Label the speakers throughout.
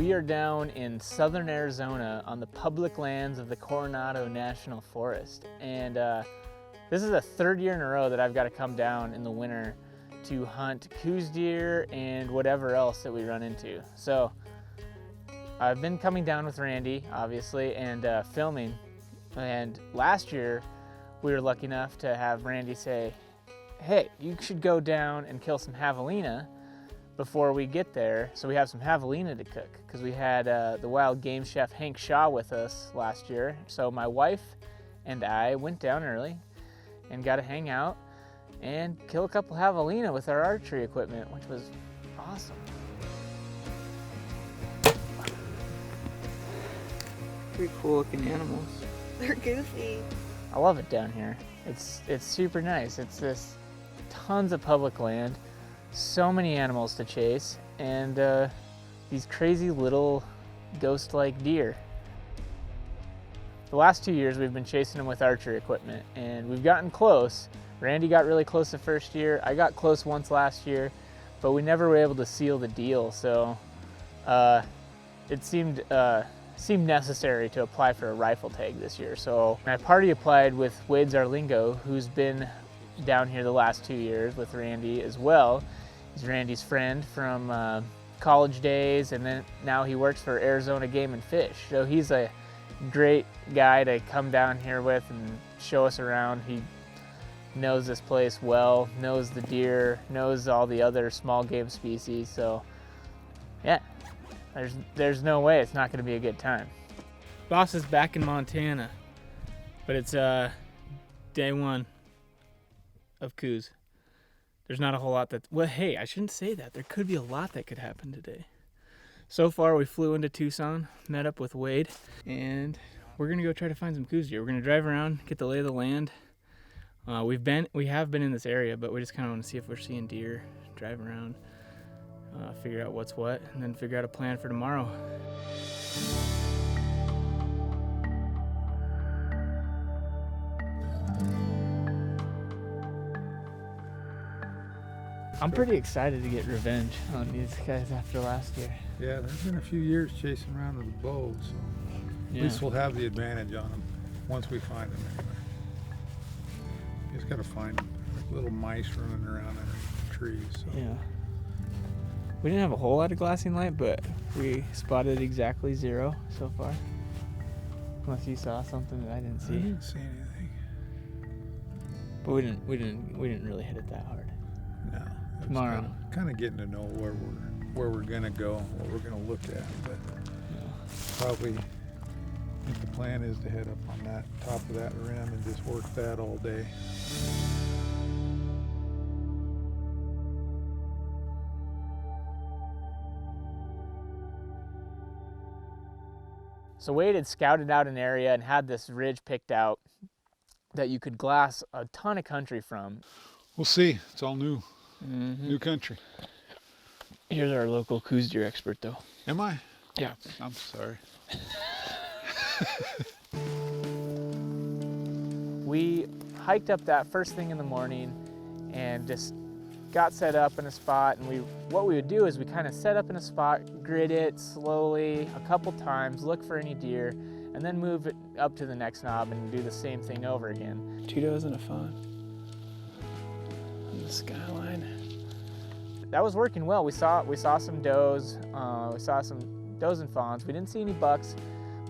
Speaker 1: We are down in southern Arizona on the public lands of the Coronado National Forest. And this is the third year in a row that I've got to come down in the winter to hunt Coues deer and whatever else that we run into. So I've been coming down with Randy, obviously, and filming. And last year, we were lucky enough to have Randy say, hey, you should go down and kill some javelina before we get there, so we have some javelina to cook, because we had the wild game chef Hank Shaw with us last year. So my wife and I went down early and got to hang out and kill a couple javelina with our archery equipment, which was awesome. Pretty cool looking animals.
Speaker 2: They're goofy.
Speaker 1: I love it down here. It's super nice. It's this tons of public land, so many animals to chase, and these crazy little ghost-like deer. The last 2 years we've been chasing them with archery equipment, and we've gotten close. Randy got really close the first year. I got close once last year, but we never were able to seal the deal, so it seemed necessary to apply for a rifle tag this year. So I party applied with Wade Zarlingo, who's been down here the last 2 years with Randy as well. He's Randy's friend from college days, and then now he works for Arizona Game and Fish. So he's a great guy to come down here with and show us around. He knows this place well, knows the deer, knows all the other small game species. So yeah, there's no way it's not going to be a good time. Boss is back in Montana, but it's day one of Coues. There's not a whole lot that, well, hey, I shouldn't say that. There could be a lot that could happen today. So far, we flew into Tucson, met up with Wade, and we're gonna go try to find some Coues deer. We're gonna drive around, get the lay of the land. We have been in this area, but we just kind of want to see if we're seeing deer, drive around, figure out what's what, and then figure out a plan for tomorrow. I'm pretty excited to get revenge on these guys after last year.
Speaker 3: Yeah, there's been a few years chasing around with a bow, so at least we'll have the advantage on them once we find them anyway. You just gotta find them, like little mice running around underneath the trees. So.
Speaker 1: Yeah. We didn't have a whole lot of glassing light, but we spotted exactly 0 so far. Unless you saw something that I didn't see.
Speaker 3: I didn't see anything.
Speaker 1: But we didn't really hit it that hard.
Speaker 3: No.
Speaker 1: Tomorrow.
Speaker 3: Kind of getting to know where we're gonna go, what we're gonna look at, but probably I think the plan is to head up on that top of that rim and just work that all day.
Speaker 1: So Wade had scouted out an area and had this ridge picked out that you could glass a ton of country from.
Speaker 3: We'll see. It's all new. Mm-hmm. New country.
Speaker 1: Here's our local Coues deer expert, though.
Speaker 3: Am I?
Speaker 1: Yeah.
Speaker 3: I'm sorry.
Speaker 1: We hiked up that first thing in the morning and just got set up in a spot. And what we would do is we kind of set up in a spot, grid it slowly a couple times, look for any deer, and then move it up to the next knob and do the same thing over again. 2 does and a fawn on the skyline. That was working well. We saw some does. We saw some does and fawns. We didn't see any bucks,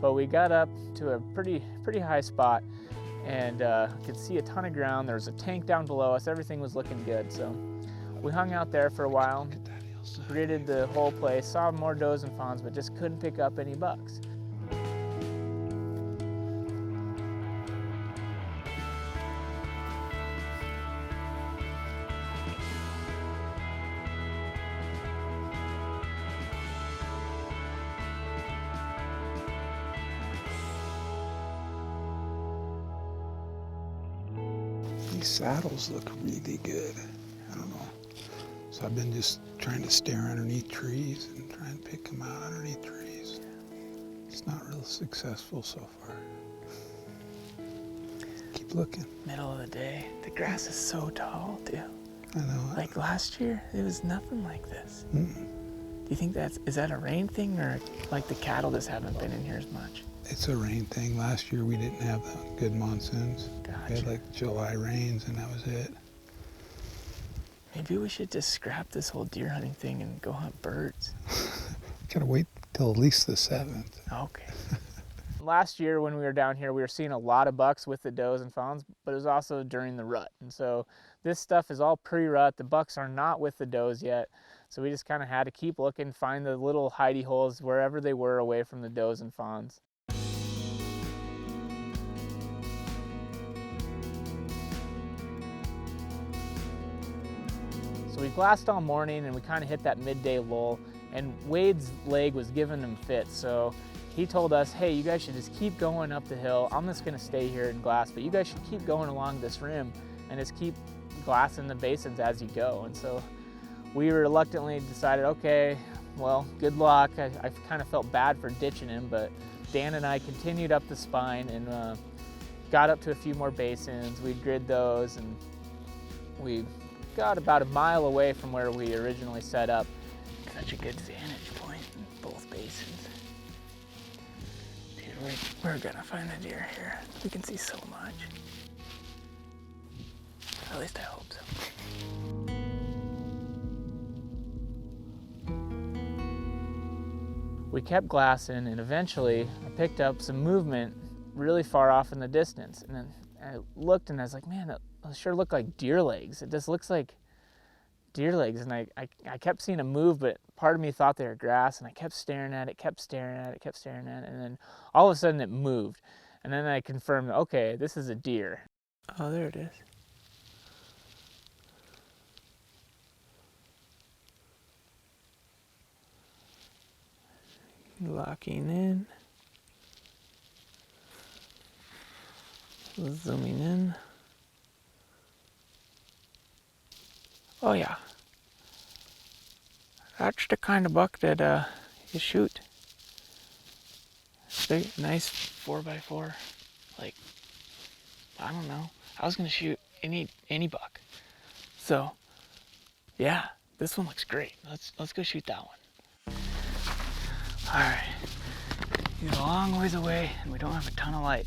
Speaker 1: but we got up to a pretty high spot and could see a ton of ground. There was a tank down below us. Everything was looking good. So we hung out there for a while, gridded the whole place, saw more does and fawns, but just couldn't pick up any bucks.
Speaker 4: These saddles look really good. I don't know. So I've been just trying to stare underneath trees and try and pick them out underneath trees. It's not real successful so far. Keep looking.
Speaker 1: Middle of the day. The grass is so tall, too.
Speaker 4: I know.
Speaker 1: Like last year, it was nothing like this.
Speaker 4: Mm-mm.
Speaker 1: you think is that a rain thing, or like the cattle just haven't been in here as much?
Speaker 4: It's a rain thing. Last year we didn't have the good monsoons.
Speaker 1: Gotcha.
Speaker 4: We had like July rains and that was it.
Speaker 1: Maybe we should just scrap this whole deer hunting thing and go hunt birds.
Speaker 4: Gotta wait till at least the 7th.
Speaker 1: Okay. Last year when we were down here, we were seeing a lot of bucks with the does and fawns, but it was also during the rut. And so this stuff is all pre-rut. The bucks are not with the does yet. So we just kind of had to keep looking, find the little hidey holes wherever they were away from the does and fawns. So we glassed all morning and we kind of hit that midday lull, and Wade's leg was giving him fits. So he told us, hey, you guys should just keep going up the hill. I'm just gonna stay here and glass, but you guys should keep going along this rim and just keep glassing the basins as you go. And so we reluctantly decided, okay, well, good luck. I kind of felt bad for ditching him, but Dan and I continued up the spine and got up to a few more basins. We grid those, and we got about a mile away from where we originally set up. Such a good vantage point in both basins. Dude, we're gonna find a deer here. We can see so much. At least I hope so. We kept glassing, and eventually I picked up some movement really far off in the distance. And then I looked and I was like, man, that sure look like deer legs. It just looks like deer legs. And I kept seeing them move, but part of me thought they were grass, and I kept staring at it, kept staring at it, kept staring at it. And then all of a sudden it moved. And then I confirmed, okay, this is a deer. Oh, there it is. Locking in. Zooming in. Oh yeah. That's the kind of buck that you shoot. Big, nice 4x4. Like, I don't know. I was gonna shoot any buck. So yeah, this one looks great. Let's go shoot that one. All right, he's a long ways away and we don't have a ton of light,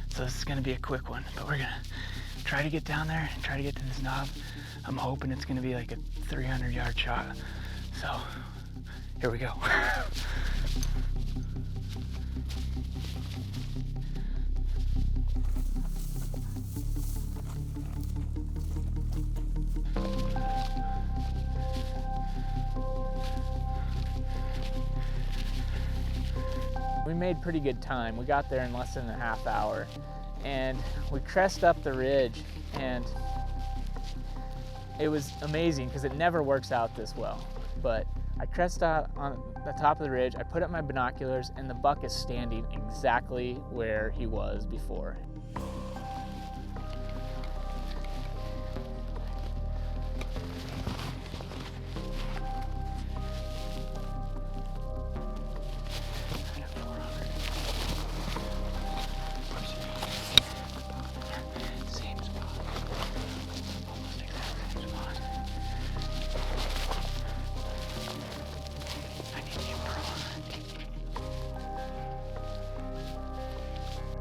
Speaker 1: so this is gonna be a quick one, but we're gonna try to get down there and try to get to this knob. I'm hoping it's gonna be like a 300-yard shot. So here we go. We made pretty good time. We got there in less than a half hour, and we crest up the ridge, and it was amazing because it never works out this well. But I crest out on the top of the ridge, I put up my binoculars, and the buck is standing exactly where he was before.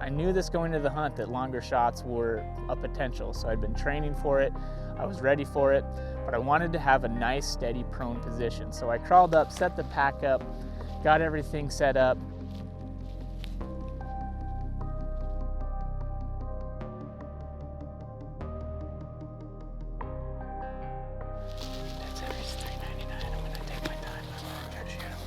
Speaker 1: I knew this going to the hunt that longer shots were a potential, so I'd been training for it, I was ready for it, but I wanted to have a nice steady prone position. So I crawled up, set the pack up, got everything set up. That's every 399. I'm gonna take my time. I'm gonna shoot him.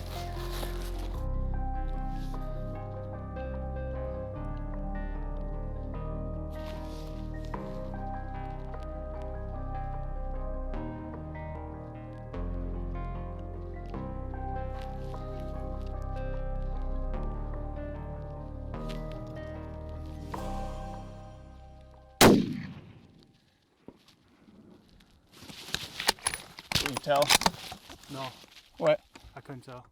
Speaker 1: Can you tell?
Speaker 2: No,
Speaker 1: What?
Speaker 2: I couldn't tell.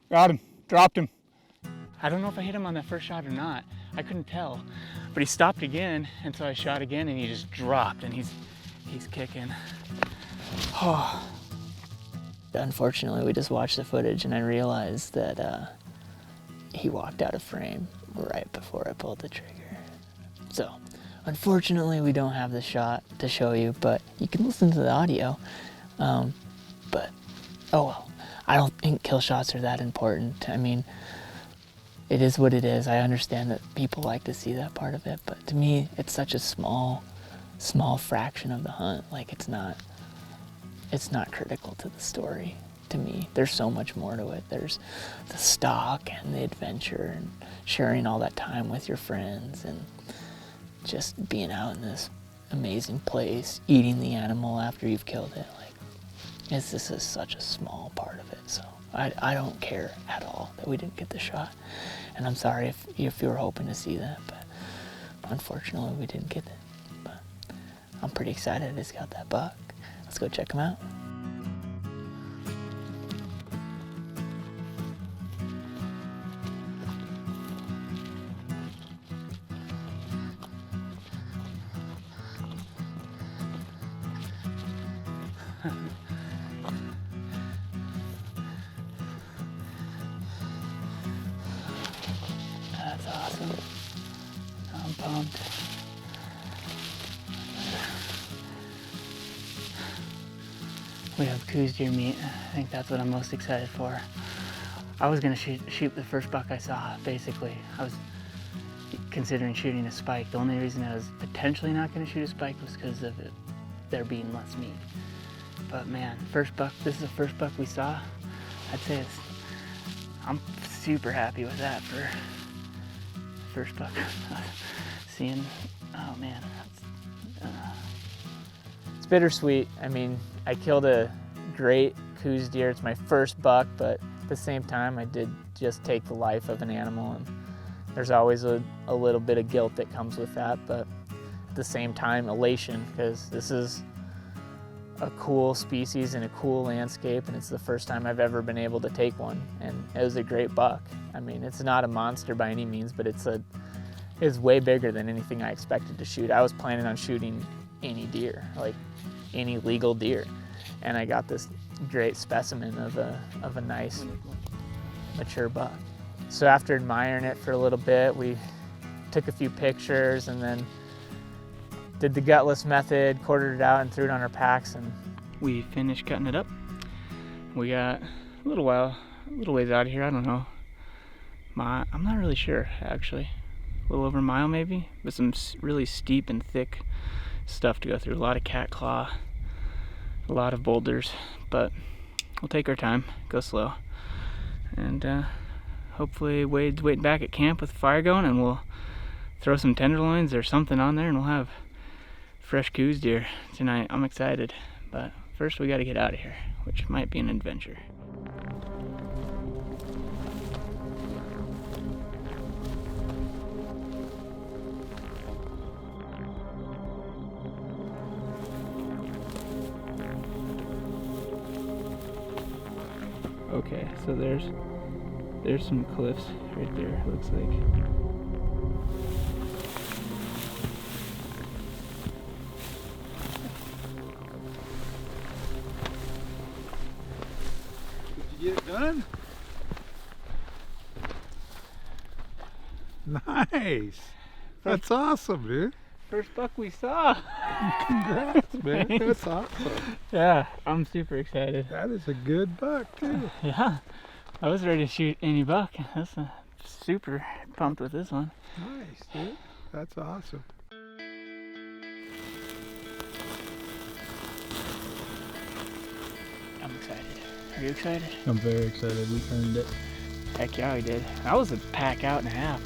Speaker 1: Got him. Dropped him. I don't know if I hit him on that first shot or not. I couldn't tell. But he stopped again, and so I shot again, and he just dropped, and he's kicking. Oh. Unfortunately, we just watched the footage and I realized that he walked out of frame right before I pulled the trigger. So, unfortunately, we don't have the shot to show you, but you can listen to the audio. But, oh well. I don't think kill shots are that important. I mean, it is what it is. I understand that people like to see that part of it, but to me, it's such a small fraction of the hunt. Like, it's not critical to the story to me. There's so much more to it. There's the stalk and the adventure and sharing all that time with your friends and just being out in this amazing place, eating the animal after you've killed it. Like, this is such a small part of it. So I don't care at all that we didn't get the shot. And I'm sorry if you were hoping to see that, but unfortunately we didn't get it. But I'm pretty excited he's got that buck. Let's go check him out. That's awesome. I'm pumped. We have Coues deer meat. I think that's what I'm most excited for. I was gonna shoot the first buck I saw, basically. I was considering shooting a spike. The only reason I was potentially not gonna shoot a spike was because of there being less meat. But man, first buck, this is the first buck we saw. I'd say I'm super happy with that for first buck. Seeing, oh man. It's bittersweet. I mean, I killed a great Coues deer. It's my first buck, but at the same time, I did just take the life of an animal, and there's always a little bit of guilt that comes with that, but at the same time, elation, because this is a cool species and a cool landscape, and it's the first time I've ever been able to take one, and it was a great buck. I mean, it's not a monster by any means, but it's way bigger than anything I expected to shoot. I was planning on shooting any deer, like any legal deer, and I got this great specimen of a nice mature buck. So after admiring it for a little bit, we took a few pictures and then did the gutless method, quartered it out and threw it on our packs, and we finished cutting it up. We got a little ways out of here. I don't know. I'm not really sure, actually. A little over a mile maybe, with some really steep and thick stuff to go through. A lot of cat claw, a lot of boulders, but we'll take our time, go slow. And hopefully Wade's waiting back at camp with the fire going, and we'll throw some tenderloins or something on there, and we'll have fresh Coues deer tonight. I'm excited, but first we got to get out of here, which might be an adventure. Okay, so there's some cliffs right there, it looks like.
Speaker 3: Did you get it done? Nice. That's awesome, dude.
Speaker 1: First buck we saw.
Speaker 3: Congrats, man. That's awesome.
Speaker 1: Yeah, I'm super excited.
Speaker 3: That is a good buck, too.
Speaker 1: Yeah, I was ready to shoot any buck. That's super pumped with this one.
Speaker 3: Nice, dude. That's awesome.
Speaker 1: I'm excited. Are you excited?
Speaker 2: I'm very excited. We earned it.
Speaker 1: Heck yeah, we did. That was a pack out and a half.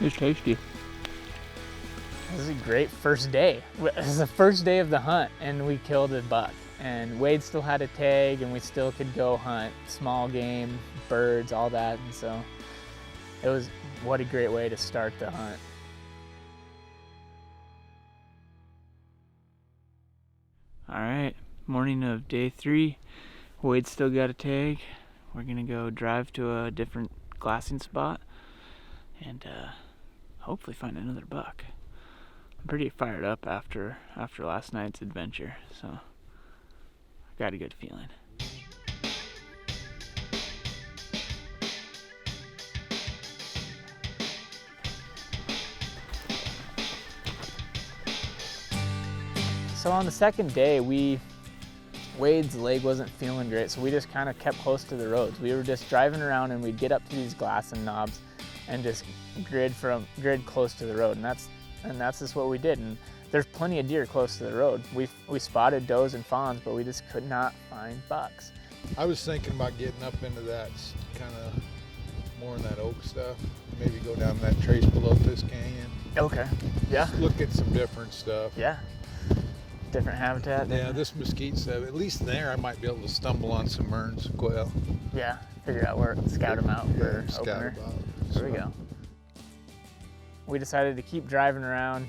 Speaker 2: It's tasty.
Speaker 1: This is a great first day. This is the first day of the hunt, and we killed a buck. And Wade still had a tag, and we still could go hunt small game, birds, all that. And so it was, what a great way to start the hunt. All right, morning of day 3. Wade still got a tag. we're gonna go drive to a different glassing spot and hopefully find another buck. I'm pretty fired up after last night's adventure, so I got a good feeling. So on the second day, Wade's leg wasn't feeling great, so we just kind of kept close to the roads. We were just driving around and we'd get up to these glassing knobs and just grid close to the road, and that's just what we did. And there's plenty of deer close to the road. We spotted does and fawns, but we just could not find bucks.
Speaker 3: I was thinking about getting up into that kind of more in that oak stuff. Maybe go down that Trace Pelotas Canyon.
Speaker 1: Okay. Yeah.
Speaker 3: Just look at some different stuff.
Speaker 1: Yeah. Different habitat.
Speaker 3: Yeah, this mesquite stuff. At least there, I might be able to stumble on some Merns, quail.
Speaker 1: Yeah. Figure out where, scout them out for opener. There we go. We decided to keep driving around.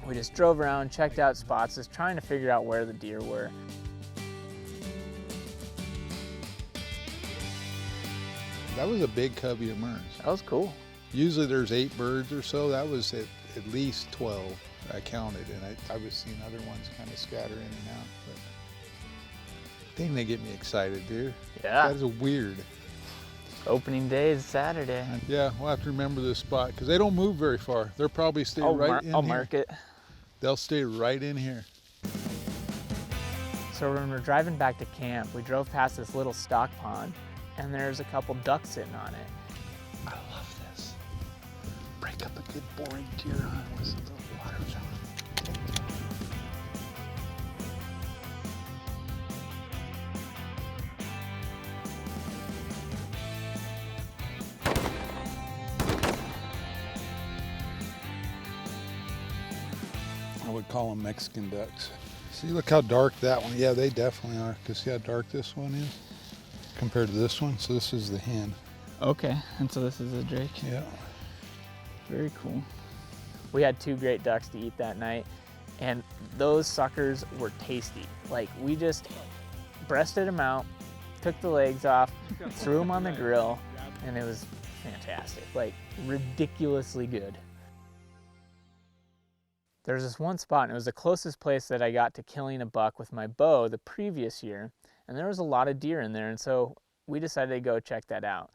Speaker 1: We just drove around, checked out spots, just trying to figure out where the deer were.
Speaker 3: That was a big covey of Merns.
Speaker 1: That was cool.
Speaker 3: Usually there's 8 birds or so. That was at least 12. I counted, and I was seeing other ones kind of scatter in and out. But dang, they get me excited, dude.
Speaker 1: Yeah.
Speaker 3: That is weird.
Speaker 1: Opening day is Saturday.
Speaker 3: Yeah, we'll have to remember this spot because they don't move very far. They'll probably stay right in here.
Speaker 1: I'll mark it.
Speaker 3: They'll stay right in here.
Speaker 1: So when we're driving back to camp, we drove past this little stock pond, and there's a couple ducks sitting on it.
Speaker 4: I love this. Break up a good boring deer hunt with some little water zone. I would call them Mexican ducks. See, look how dark that one. Yeah, they definitely are. Because see how dark this one is compared to this one. So this is the hen.
Speaker 1: Okay, and so this is a drake.
Speaker 3: Yeah.
Speaker 1: Very cool. We had 2 great ducks to eat that night, and those suckers were tasty. Like, we just breasted them out, took the legs off, threw them on the grill, and it was fantastic. Like, ridiculously good. There's this one spot, and it was the closest place that I got to killing a buck with my bow the previous year, and there was a lot of deer in there, and so we decided to go check that out.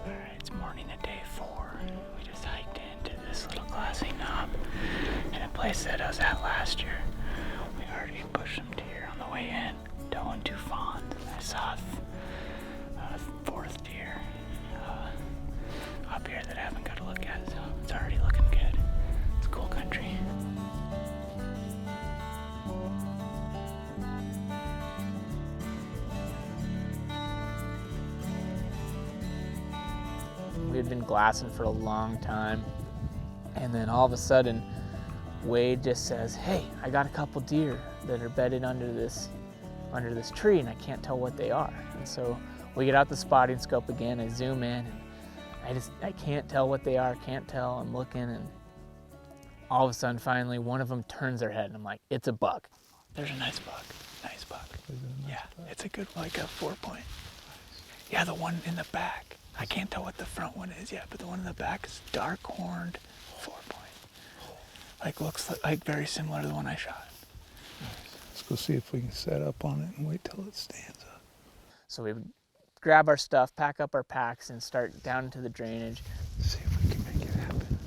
Speaker 1: Alright, it's morning of day 4. We just hiked into this little glassy knob in a place that I was at last year. We already pushed some deer on the way in, doe and 2 fawns. I saw a 4th deer up here that I haven't got a look at, so it's already looking good. It's cool country. We had been glassing for a long time, and then all of a sudden Wade just says, "Hey, I got a couple deer that are bedded under this tree, and I can't tell what they are." And so we get out the spotting scope again. I zoom in, and I can't tell what they are. Can't tell. I'm looking, and all of a sudden, finally, one of them turns their head, and I'm like, "It's a buck." There's a nice buck. Nice buck. Yeah, it's a good, like a 4-point. Yeah, the one in the back. I can't tell what the front one is yet, but the one in the back is dark horned 4-point. Like, looks like very similar to the one I shot.
Speaker 3: Let's go see if we can set up on it and wait till it stands up.
Speaker 1: So we grab our stuff, pack up our packs, and start down into the drainage.
Speaker 4: See if we can make it happen.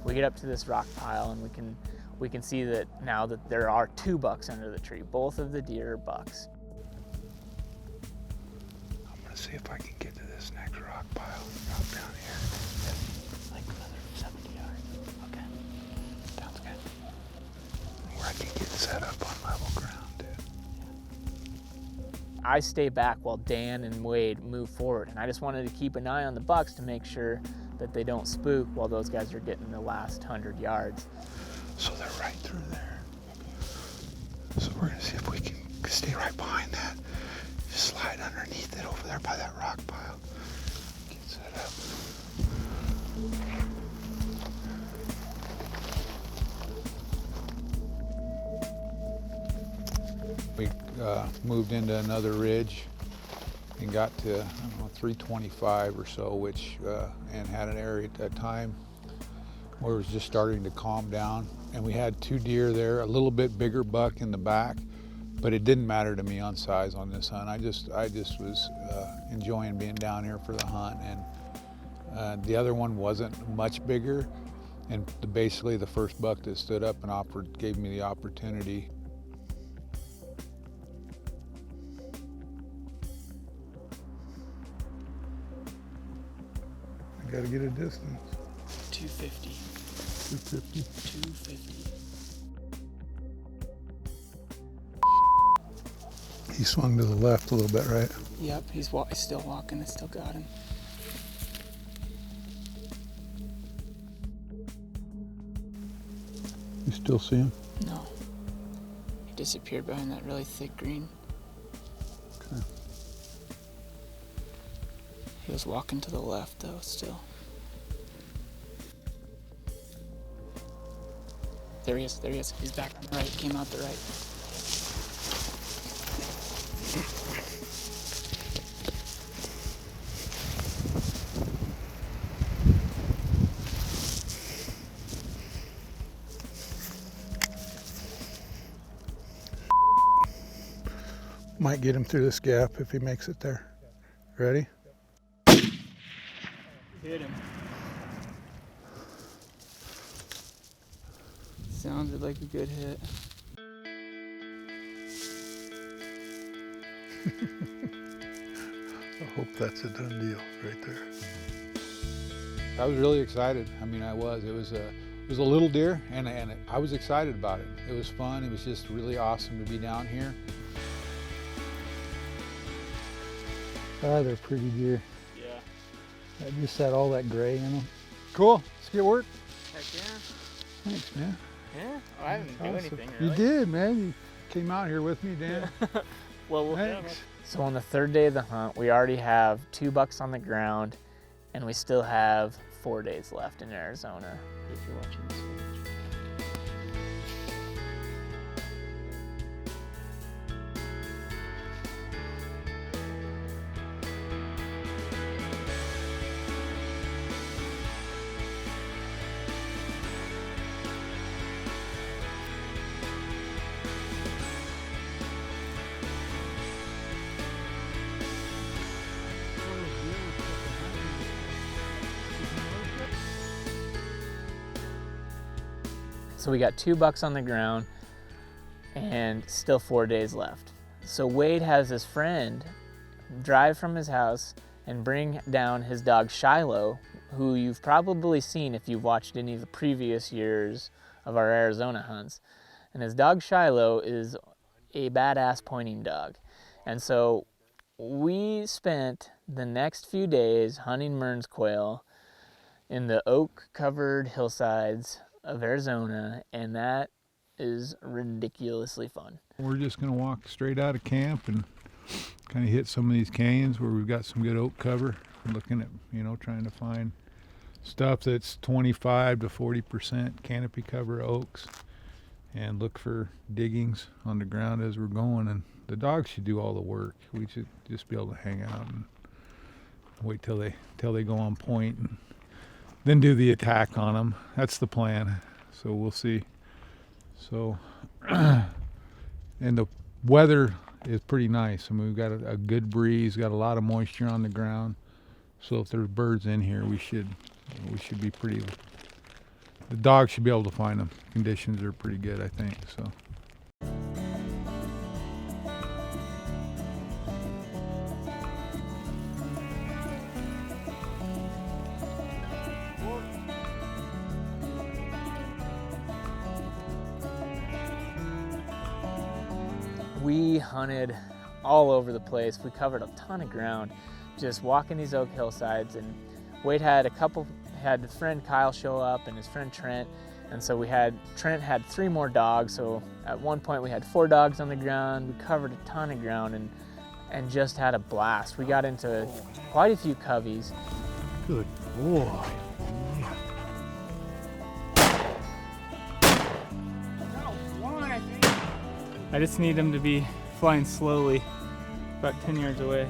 Speaker 1: We get up to this rock pile, and we can see that now that there are 2 bucks under the tree. Both of the deer are bucks.
Speaker 4: I'm gonna see if I can get to this next rock pile. Drop down here.
Speaker 1: Like another 70 yards. Okay. Sounds good.
Speaker 4: Where I can get set up on level ground, dude.
Speaker 1: I stay back while Dan and Wade move forward, and I just wanted to keep an eye on the bucks to make sure that they don't spook while those guys are getting the last 100 yards.
Speaker 4: So they're right through there. So we're gonna see if we can stay right behind that. Just slide underneath it over there by that rock pile. Get set up.
Speaker 3: We moved into another ridge and got to, I don't know, 325 or so, which, and had an area at that time where it was just starting to calm down. And we had 2 deer there, a little bit bigger buck in the back, but it didn't matter to me on size on this hunt. I just was enjoying being down here for the hunt. And the other one wasn't much bigger. And basically the first buck that stood up and gave me the opportunity. I gotta get a distance.
Speaker 1: 250.
Speaker 3: 250.
Speaker 1: 250.
Speaker 3: He swung to the left a little bit, right?
Speaker 1: Yep, he's still walking. I still got him.
Speaker 3: You still see him?
Speaker 1: No. He disappeared behind that really thick green.
Speaker 3: Okay.
Speaker 1: He was walking to the left though, still. There he is, there he is. He's back on the right, came out the right.
Speaker 3: Might get him through this gap if he makes it there. Ready?
Speaker 1: Hit him. Sounded like a good hit.
Speaker 3: I hope that's a done deal right there. I was really excited. I mean, I was. It was a little deer, and I was excited about it. It was fun. It was just really awesome to be down here.
Speaker 2: Ah, they're pretty deer.
Speaker 1: Yeah.
Speaker 2: I just had all that gray in them.
Speaker 3: Cool. Let's get work.
Speaker 1: Heck yeah.
Speaker 3: Thanks, man.
Speaker 1: Yeah? Oh, I didn't do anything
Speaker 3: You
Speaker 1: really.
Speaker 3: did, man. You came out here with me, Dan.
Speaker 1: Well,
Speaker 3: Thanks.
Speaker 1: so on the 3rd day of the hunt, we already have 2 bucks on the ground, and we still have 4 days left in Arizona. If you're watching this footage. So we got 2 bucks on the ground and still 4 days left. So Wade has his friend drive from his house and bring down his dog Shiloh, who you've probably seen if you've watched any of the previous years of our Arizona hunts. And his dog Shiloh is a badass pointing dog. And so we spent the next few days hunting Mearns quail in the oak-covered hillsides of Arizona, and that is ridiculously fun.
Speaker 3: We're just going to walk straight out of camp and kind of hit some of these canyons where we've got some good oak cover. Looking at, trying to find stuff that's 25 to 40% canopy cover oaks, and look for diggings on the ground as we're going. And the dogs should do all the work. We should just be able to hang out and wait till they go on point, and then do the attack on them. That's the plan. So we'll see. So, and the weather is pretty nice. I mean, we've got a good breeze, got a lot of moisture on the ground. So if there's birds in here, we should be pretty, the dogs should be able to find them. Conditions are pretty good, I think, so.
Speaker 1: We hunted all over the place. We covered a ton of ground just walking these oak hillsides, and Wade had a couple had a friend Kyle show up and his friend Trent, and so Trent had 3 more dogs, so at one point we had 4 dogs on the ground. We covered a ton of ground and just had a blast. We got into quite a few coveys.
Speaker 3: Good boy.
Speaker 1: I just need them to be flying slowly, about 10 yards away.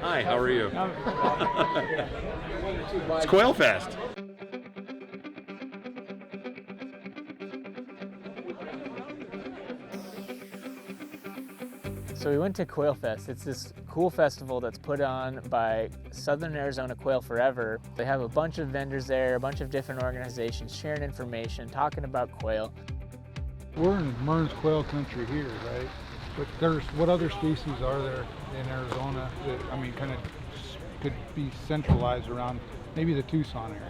Speaker 5: Hi, how are you? It's Quail Fest.
Speaker 1: So we went to Quail Fest. It's this cool festival that's put on by Southern Arizona Quail Forever. They have a bunch of vendors there, a bunch of different organizations sharing information, talking about quail.
Speaker 3: We're in Mearns quail country here, right? But what other species are there in Arizona that, I mean, kind of could be centralized around maybe the Tucson area?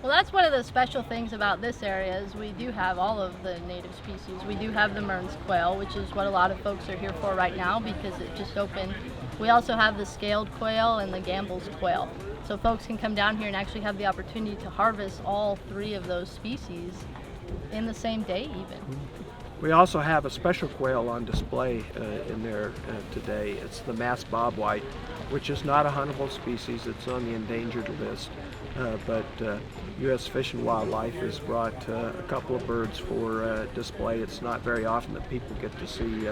Speaker 6: Well, that's one of the special things about this area is we do have all of the native species. We do have the Mearns quail, which is what a lot of folks are here for right now because it just opened. We also have the scaled quail and the Gambel's quail. So folks can come down here and actually have the opportunity to harvest all 3 of those species in the same day even.
Speaker 7: We also have a special quail on display in there today. It's the masked bobwhite, which is not a huntable species. It's on the endangered list. But U.S. Fish and Wildlife has brought a couple of birds for display. It's not very often that people get to see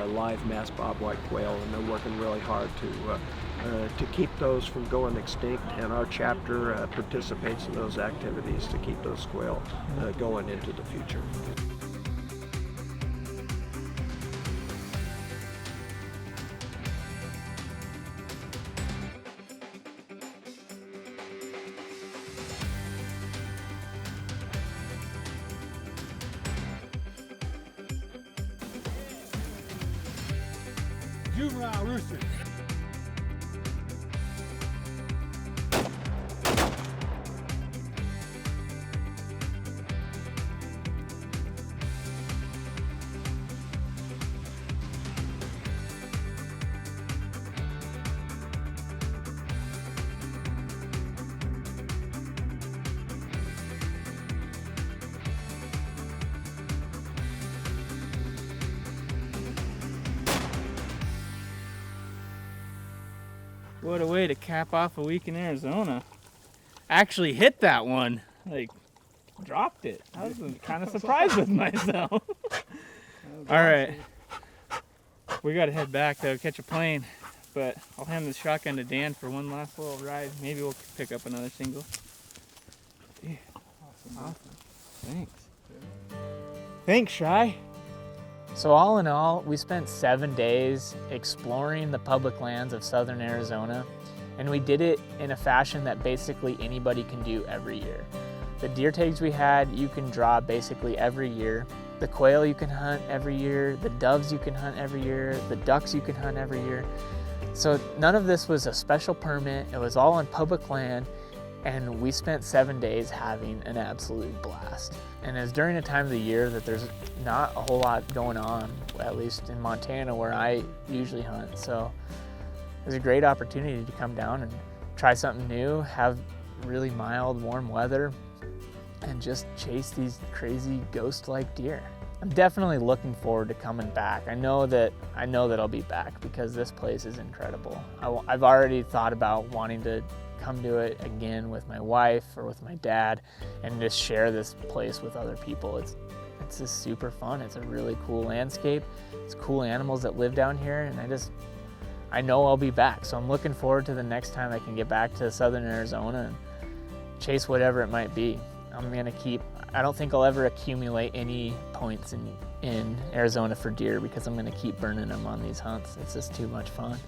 Speaker 7: live masked bobwhite quail, and they're working really hard to keep those from going extinct. And our chapter participates in those activities to keep those quail going into the future.
Speaker 3: Juvenile rooster.
Speaker 1: What a way to cap off a week in Arizona. Actually hit that one, like dropped it. I was kind of surprised with myself. All right, we gotta head back though, catch a plane, but I'll hand the shotgun to Dan for one last little ride. Maybe we'll pick up another single. Yeah, awesome. Thanks. Thanks, Shy. So all in all, we spent 7 days exploring the public lands of southern Arizona, and we did it in a fashion that basically anybody can do every year. The deer tags we had, you can draw basically every year. The quail you can hunt every year, the doves you can hunt every year, the ducks you can hunt every year. So none of this was a special permit, it was all on public land, and we spent 7 days having an absolute blast. And it's during a time of the year that there's not a whole lot going on, at least in Montana where I usually hunt. So it was a great opportunity to come down and try something new, have really mild, warm weather, and just chase these crazy ghost-like deer. I'm definitely looking forward to coming back. I know that I'll be back because this place is incredible. I've already thought about wanting to come to it again with my wife or with my dad and just share this place with other people. It's just super fun. It's a really cool landscape. It's cool animals that live down here, and I know I'll be back. So I'm looking forward to the next time I can get back to southern Arizona and chase whatever it might be. I don't think I'll ever accumulate any points in Arizona for deer because I'm gonna keep burning them on these hunts. It's just too much fun.